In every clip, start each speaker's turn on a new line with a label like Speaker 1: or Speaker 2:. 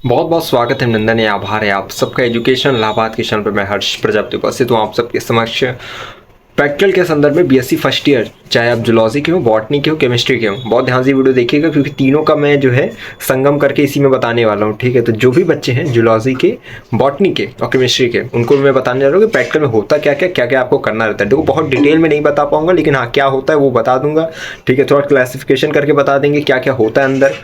Speaker 1: बहुत बहुत स्वागत है नंदन या आभार है आप सबका एजुकेशन इलाहाबाद के चैनल पर। मैं हर्ष प्रजापति उपस्थित हूँ आप सबके समक्ष प्रैक्टिकल के संदर्भ में बीएससी फर्स्ट ईयर, चाहे आप जूलॉजी के हो, बॉटनी के हो, केमिस्ट्री के हो। बहुत ध्यान से वीडियो देखिएगा क्योंकि तीनों का मैं जो है संगम करके इसी में बताने वाला हूँ। ठीक है, तो जो भी बच्चे हैं जूलॉजी के, बॉटनी के और केमिस्ट्री के, उनको मैं बताने जा रहा हूँ कि प्रैक्टिकल में होता क्या क्या आपको करना रहता है। देखो बहुत डिटेल में नहीं बता पाऊंगा, लेकिन हाँ क्या होता है वो बता दूंगा। ठीक है, थोड़ा क्लासिफिकेशन करके बता देंगे क्या क्या होता है अंदर।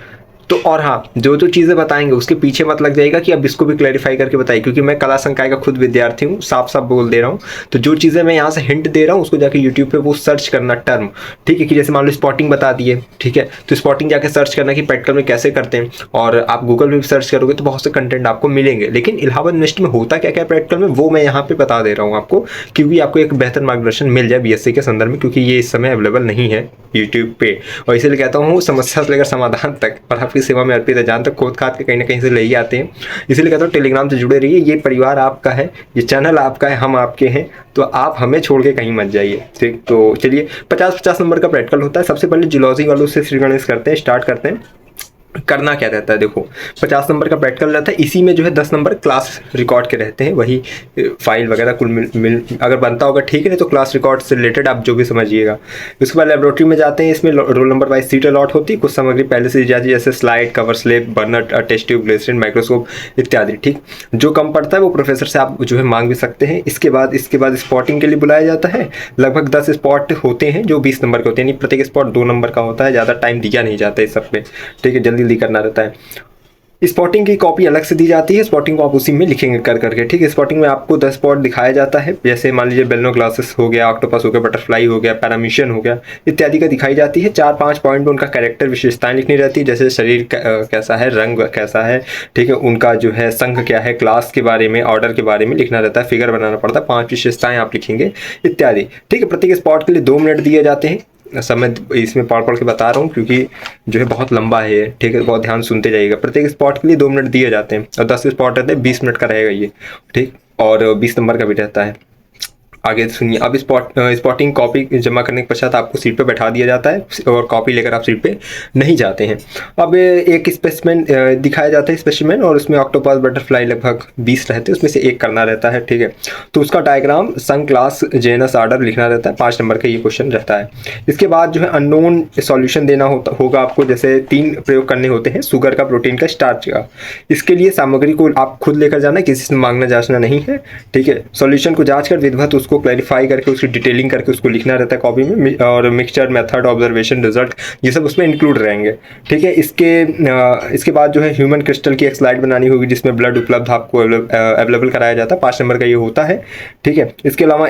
Speaker 1: तो और हाँ, जो जो चीज़ें बताएंगे उसके पीछे मत लग जाएगा कि अब इसको भी क्लैरिफाई करके बताइए, क्योंकि मैं कला संकाय का खुद विद्यार्थी हूँ, साफ साफ बोल दे रहा हूँ। तो जो चीज़ें मैं यहाँ से हिंट दे रहा हूँ उसको जाके यूट्यूब पे वो सर्च करना टर्म। ठीक है, कि जैसे मान लो स्पॉटिंग बता दिए, ठीक है, तो स्पॉटिंग जाके सर्च करना कि प्रैक्टिकल में कैसे करते हैं। और आप गूगल पे भी सर्च करोगे तो बहुत से कंटेंट आपको मिलेंगे, लेकिन इलाहाबाद यूनिवर्सिटी में होता क्या क्या प्रैक्टिकल में वो मैं यहाँ पे बता दे रहा हूँ आपको, क्योंकि आपको एक बेहतर मार्गदर्शन मिल जाए बीएससी के संदर्भ में, क्योंकि ये इस समय अवेलेबल नहीं है यूट्यूब पे। और इसीलिए कहता हूँ समस्या से लेकर समाधान तक और आपकी सेवा में अर्पित है, जहाँ तक खोद खाद के कहीं ना कहीं से ले ही आते हैं। इसीलिए कहता हूँ टेलीग्राम से जुड़े रहिए, ये परिवार आपका है, ये चैनल आपका है, हम आपके हैं, तो आप हमें छोड़ के कहीं मत जाइए। ठीक, तो चलिए 50-50 नंबर का प्रैक्टिकल होता है। सबसे पहले जूलॉजी वालों से श्री गणेश करते हैं, स्टार्ट करते हैं। करना क्या रहता है, देखो 50 नंबर का प्रैक्टिकल रहता है, इसी में जो है 10 नंबर क्लास रिकॉर्ड के रहते हैं, वही फाइल वगैरह कुल मिल अगर बनता होगा ठीक है, नहीं तो क्लास रिकॉर्ड से रिलेटेड आप जो भी समझिएगा। उसके बाद लेबोरेटरी में जाते हैं, इसमें roll number wise seat allot होती है, कुछ सामग्री पहले से दी जाती है जैसे slide, cover slip, burner, test tube, glycerine, microscope इत्यादि। ठीक, जो कम पड़ता है वो प्रोफेसर से आप जो है मांग भी सकते हैं। इसके बाद स्पॉटिंग के लिए बुलाया जाता है। लगभग 10 स्पॉट होते हैं जो 20 नंबर के होते हैं, यानी प्रत्येक स्पॉट 2 नंबर का होता है, ज़्यादा टाइम दिया नहीं जाता इस सब में। ठीक है, जल्दी करना रहता है। स्पॉटिंग की कॉपी अलग से दी जाती है, स्पॉटिंग को आप उसी में लिखेंगे कर करके। ठीक है, स्पॉटिंग में आपको 10 स्पॉट दिखाया जाता है, जैसे मान लीजिए बेलनो ग्लासेस हो गया, ऑक्टोपस हो गया, बटरफ्लाई हो गया, पैरामीशियन हो गया इत्यादि का दिखाई जाती है। 4-5 पॉइंट में उनका कैरेक्टर विशेषताएं लिखनी रहती है, जैसे शरीर कैसा है, रंग कैसा है, ठीक है, उनका जो है संघ क्या है, क्लास के बारे में, ऑर्डर के बारे में लिखना रहता है, फिगर बनाना पड़ता है, 5 विशेषताएं आप लिखेंगे इत्यादि। ठीक है, प्रत्येक स्पॉट के लिए 2 मिनट दिए जाते हैं। समय इसमें पढ़ के बता रहा हूँ क्योंकि जो है बहुत लंबा है। ठीक है, बहुत ध्यान सुनते जाइएगा। प्रत्येक स्पॉट के लिए 2 मिनट दिए जाते हैं और 10 स्पॉट रहते हैं, 20 मिनट का रहेगा ये। ठीक, और 20 नंबर का भी रहता है। आगे सुनिए, अब स्पॉटिंग कॉपी जमा करने के पश्चात आपको सीट पे बैठा दिया जाता है और कॉपी लेकर आप सीट पे नहीं जाते हैं। अब एक स्पेसिमेन दिखाया जाता है, स्पेसिमेन, और उसमें ऑक्टोपस, बटरफ्लाई लगभग 20 रहते हैं, उसमें से एक करना रहता है। ठीक है, तो उसका डायग्राम, संघ, क्लास, जेनस, ऑर्डर लिखना रहता है। 5 नंबर का ये क्वेश्चन रहता है। इसके बाद जो है अननोन सॉल्यूशन देना होगा आपको, जैसे 3 प्रयोग करने होते हैं, शुगर का, प्रोटीन का, स्टार्च का। इसके लिए सामग्री को आप खुद लेकर जाना है, किसी से मांगना जांचना नहीं है। ठीक है, सॉल्यूशन को जांच कर विधिवत उसको क्लैरिफाई करके उसकी डिटेलिंग करके उसको लिखना रहता है कॉपी में, और मिक्सचर, मेथड, ऑब्जर्वेशन, रिजल्ट, ये सब उसमें इंक्लूड रहेंगे। ठीक है, इसके बाद जो है ह्यूमन क्रिस्टल की एक स्लाइड बनानी होगी जिसमें ब्लड उपलब्ध आपको अवेलेबल कराया जाता है। 5 नंबर का ये होता है। ठीक है, इसके अलावा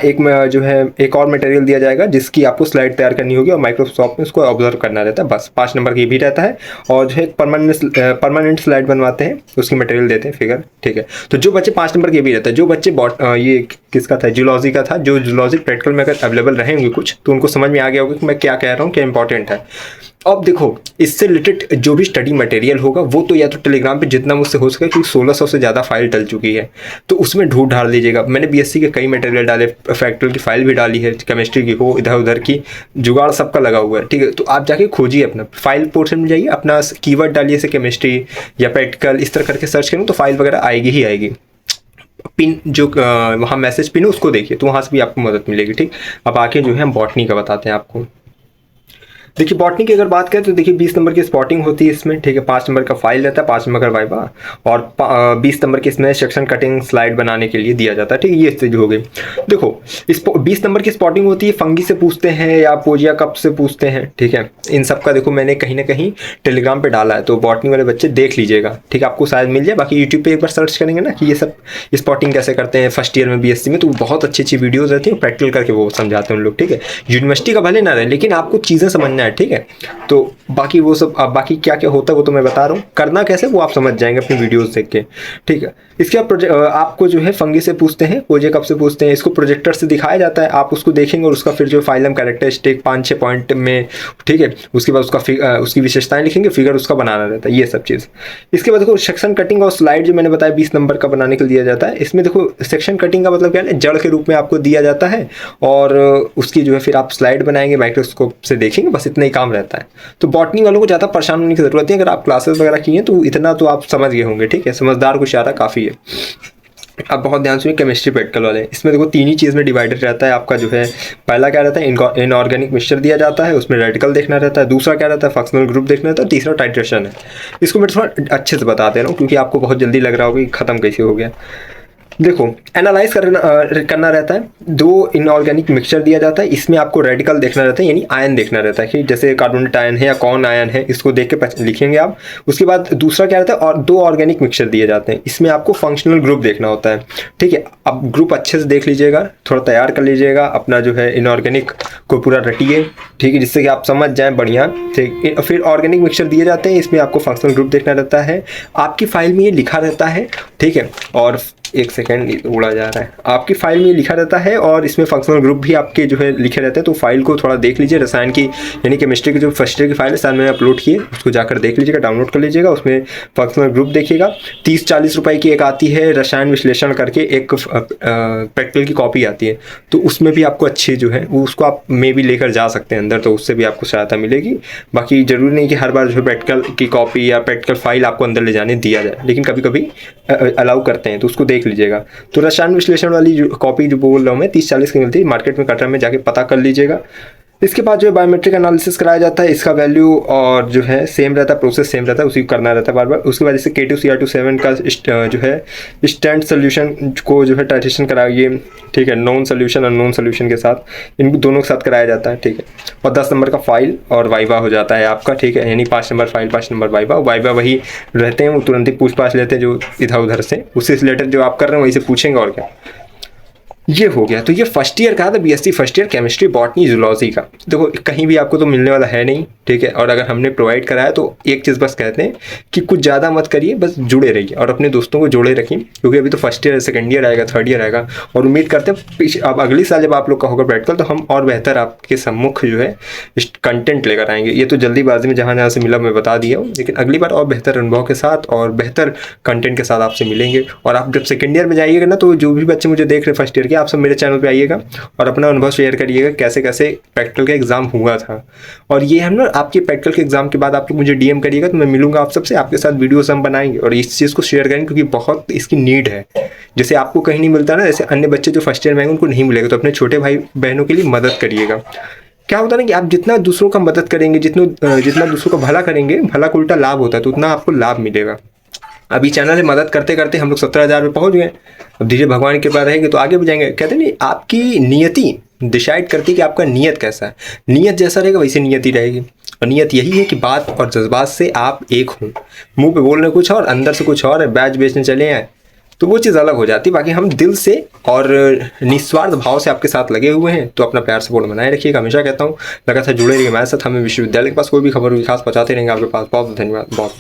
Speaker 1: जो है एक और मटेरियल दिया जाएगा जिसकी आपको स्लाइड तैयार करनी होगी और माइक्रोसॉफ्ट में उसको ऑब्जर्व करना रहता है। बस 5 नंबर का ये भी रहता है। और जो है परमानेंट स्लाइड बनवाते हैं, उसकी मटेरियल देते हैं, फिगर। ठीक है, तो जो बच्चे 5 नंबर के भी रहता है, जो बच्चे ये किसका था, जूलॉजी का था, जो जूलॉजी प्रैक्टिकल में अगर अवेलेबल रहेंगे कुछ, तो उनको समझ में आ गया होगा कि मैं क्या कह रहा हूँ, क्या इंपॉर्टेंट है। अब देखो, इससे रिलेटेड जो भी स्टडी मटेरियल होगा वो तो या तो टेलीग्राम पे जितना मुझसे हो सके, क्योंकि 1600 से ज़्यादा फाइल डल चुकी है, तो उसमें ढूंढ ढाल लीजिएगा। मैंने बीएससी के कई मटेरियल डाले, प्रैक्टिकल की फाइल भी डाली है, केमिस्ट्री की हो, इधर उधर की, जुगाड़ सबका लगा हुआ है। ठीक है, तो आप जाके खोजिए, अपना फाइल पोर्शन में जाइए, अपना कीवर्ड डालिए, जैसे केमिस्ट्री या प्रैक्टिकल, इस तरह करके सर्च करें तो फाइल वगैरह आएगी ही आएगी। पिन जो वहाँ मैसेज पिन है उसको देखिए, तो वहाँ से भी आपको मदद मिलेगी। ठीक, अब आके जो है हम बॉटनी का बताते हैं आपको। देखिए बॉटनी की अगर बात करें तो देखिए 20 नंबर की स्पॉटिंग होती है इसमें। ठीक है, 5 नंबर का फाइल रहता है, 5 नंबर का वाइवा, और 20 नंबर की इसमें सेक्शन कटिंग स्लाइड बनाने के लिए दिया जाता है। ठीक है, ये स्टेज हो गई। देखो इस 20 नंबर की स्पॉटिंग होती है, फंगी से पूछते हैं या पोजिया कप से पूछते हैं। ठीक है, इन सब का देखो मैंने कहीं ना कहीं टेलीग्राम पे डाला है, तो बॉटनी वाले बच्चे देख लीजिएगा। ठीक है, आपको शायद मिल जाए, बाकी यूट्यूब पे एक बार सर्च करेंगे ना कि ये सब स्पॉटिंग कैसे करते हैं फर्स्ट ईयर में बीएससी में, तो बहुत अच्छी वीडियोज़ रहती हैं, प्रैक्टिकल करके वो समझाते हैं उन लोग। ठीक है, यूनिवर्सिटी का भले ना रहे, लेकिन आपको चीज़ें समझना है। ठीक है, तो बाकी वो सब, बाकी क्या क्या होता है वो तो मैं बता रहा हूँ, करना कैसे वो आप समझ जाएंगे अपनी वीडियोस देख के। ठीक है, इसके बाद आपको जो है फंगी से पूछते हैं, पोजे कब से पूछते हैं, इसको प्रोजेक्टर से दिखाया जाता है, आप उसको देखेंगे और उसका फिर जो फाइलम कैरेक्टरिस्टिक 5-6 पॉइंट में। ठीक है, उसके बाद उसकी विशेषताएं लिखेंगे, फिगर उसका बनाना रहता है, ये सब चीज़। इसके बाद देखो सेक्शन कटिंग और स्लाइड जो मैंने बताया 20 नंबर का बनाने के लिए दिया जाता है। इसमें देखो सेक्शन कटिंग का मतलब क्या है, जड़ के रूप में आपको दिया जाता है, और उसकी जो है फिर आप स्लाइड बनाएंगे, माइक्रोस्कोप से देखेंगे, बस इतना ही काम रहता है। तो बॉटनी वालों को ज़्यादा परेशान होने की ज़रूरत है, अगर आप क्लासेस वगैरह की हैं तो इतना तो आप समझ गए होंगे, ठीक है, समझदार को इशारा काफ़ी है। अब बहुत ध्यान सुनिए केमिस्ट्री प्रैक्टिकल वाले, इसमें देखो 3 ही चीज़ में डिवाइडेड रहता है आपका जो है। पहला क्या रहता है, इनऑर्गेनिक मिक्सचर दिया जाता है, उसमें रेडिकल देखना रहता है। दूसरा क्या रहता है, फंक्शनल ग्रुप देखना रहता है। तीसरा टाइट्रेशन है। इसको मैं थोड़ा अच्छे से बता दे रहा हूँ क्योंकि आपको बहुत जल्दी लग रहा होगा कि ख़त्म कैसे हो गया। देखो एनालाइज करना रहता है। 2 इनऑर्गेनिक मिक्सचर दिया जाता है, इसमें आपको रेडिकल देखना रहता है, यानी आयन देखना रहता है कि जैसे कार्बोनेट आयन है या कौन आयन है, इसको देख के लिखेंगे आप। उसके बाद दूसरा क्या रहता है, और 2 ऑर्गेनिक मिक्सचर दिए जाते हैं, इसमें आपको फंक्शनल ग्रुप देखना होता है, ठीक है। अब ग्रुप अच्छे से देख लीजिएगा, थोड़ा तैयार कर लीजिएगा अपना जो है इनऑर्गेनिक को पूरा रटिए, ठीक है, जिससे कि आप समझ जाएं बढ़िया, ठीक। फिर ऑर्गेनिक मिक्सचर दिए जाते हैं, इसमें आपको फंक्शनल ग्रुप देखना रहता है। आपकी फाइल में ये लिखा रहता है, ठीक है। और एक सेकेंड उड़ा जा रहा है, आपकी फाइल में लिखा रहता है और इसमें फंक्शनल ग्रुप भी आपके जो है लिखे रहते हैं। तो फाइल को थोड़ा देख लीजिए, रसायन की यानी केमिस्ट्री की जो फर्स्ट ईयर की फाइल है साथ में अपलोड किए, उसको जाकर देख लीजिएगा, डाउनलोड कर लीजिएगा, उसमें फंक्शनल ग्रुप देखिएगा। 30-40 रुपए की एक आती है रसायन विश्लेषण करके, एक प्रैक्टिकल की कॉपी आती है, तो उसमें भी आपको अच्छी जो है वो उसको आप मे भी लेकर जा सकते हैं अंदर, तो उससे भी आपको सहायता मिलेगी। बाकी जरूरी नहीं कि हर बार जो है प्रैक्टिकल की कॉपी या प्रैक्टिकल फाइल आपको अंदर ले जाने दिया जाए, लेकिन कभी कभी अलाउ करते हैं, तो उसको देख लीजिएगा। तो रसायन विश्लेषण वाली जो कॉपी जो बोल रहा हूँ मैं 30-40 की मिलती है, मार्केट में कटरा में जाके पता कर लीजिएगा। इसके बाद जो है बायोमेट्रिक एनालिसिस कराया जाता है, इसका वैल्यू और जो है सेम रहता है, प्रोसेस सेम रहता है, उसी को करना रहता है बार बार। उसके बाद जैसे K2Cr27 का जो है स्टैंड सोल्यूशन को जो है टाइट्रेशन कराइए, ठीक है, नॉन सोल्यूशन और नॉन सोल्यूशन के साथ, इन दोनों के साथ कराया जाता है, ठीक है। और 10 नंबर का फाइल और वाइवा हो जाता है आपका, ठीक है, यानी 5 number file 5 number viva. Viva वही रहते हैं, वो तुरंत ही पूछ पाछ लेते हैं जो इधर उधर से, उससे रिलेटेड जो आप कर रहे हैं वही से पूछेंगे, और क्या। ये हो गया। तो ये फर्स्ट ईयर का था, BSc first year chemistry botany zoology का। देखो कहीं भी आपको तो मिलने वाला है नहीं, ठीक है, और अगर हमने प्रोवाइड कराया तो एक चीज़ बस कहते हैं कि कुछ ज़्यादा मत करिए, बस जुड़े रहिए और अपने दोस्तों को जोड़े रखिए, क्योंकि अभी तो फर्स्ट ईयर, सेकंड ईयर आएगा, थर्ड ईयर आएगा, और उम्मीद करते हैं अब अगली साल जब आप लोग का होगा प्रैक्टिकल तो हम और बेहतर आपके सम्मुख जो है कंटेंट लेकर आएंगे। ये तो जल्दीबाजी में जहाँ जहाँ से मिला मैं बता दिया हूँ, लेकिन अगली बार और बेहतर अनुभव के साथ और बेहतर कंटेंट के साथ आपसे मिलेंगे। और आप जब सेकंड ईयर में जाइएगा ना, तो जो भी बच्चे मुझे देख रहे हैं फर्स्ट ईयर के, आप सब मेरे चैनल पे आइएगा और अपना अनुभव शेयर करिएगा कैसे कैसे प्रैक्टिकल का एग्जाम हुआ था। और ये हम ना आपके प्रैक्टिकल के एग्जाम के बाद आप लोग मुझे डीएम करिएगा, तो मैं मिलूंगा आप सबसे, आपके साथ वीडियोस हम बनाएंगे और इस चीज़ को शेयर करेंगे, क्योंकि बहुत इसकी नीड है। जैसे आपको कहीं नहीं मिलता ना, जैसे अन्य बच्चे जो फर्स्ट ईयर में आएंगे उनको नहीं मिलेगा, तो अपने छोटे भाई बहनों के लिए मदद करिएगा। क्या होता है ना कि आप जितना दूसरों का मदद करेंगे, जितना दूसरों का भला करेंगे, भला को उल्टा लाभ होता है, तो उतना आपको लाभ मिलेगा। अभी चैनल में मदद करते करते हम लोग 17,000 पे पहुंच गए। अब धीरे भगवान के पास रहेंगे तो आगे भी जाएंगे। कहते नहीं, आपकी नियति डिसाइड करती है कि आपका नियत कैसा है। नियत जैसा रहेगा वैसे नियति रहेगी, और नियत यही है कि बात और जज्बात से आप एक हों। मुंह पे बोल रहे कुछ और, अंदर से कुछ और है, बैच बेचने चले आए तो वो चीज़ अलग हो जाती है। बाकी हम दिल से और निस्वार्थ भाव से आपके साथ लगे हुए हैं, तो अपना प्यार सपोर्ट बनाए रखिएगा। हमेशा कहता हूँ लगातार जुड़े रहिए हमारे साथ। हमें विश्वविद्यालय के पास कोई भी खबर हुई खास पहुँचाते रहेंगे आपके पास। बहुत धन्यवाद, बहुत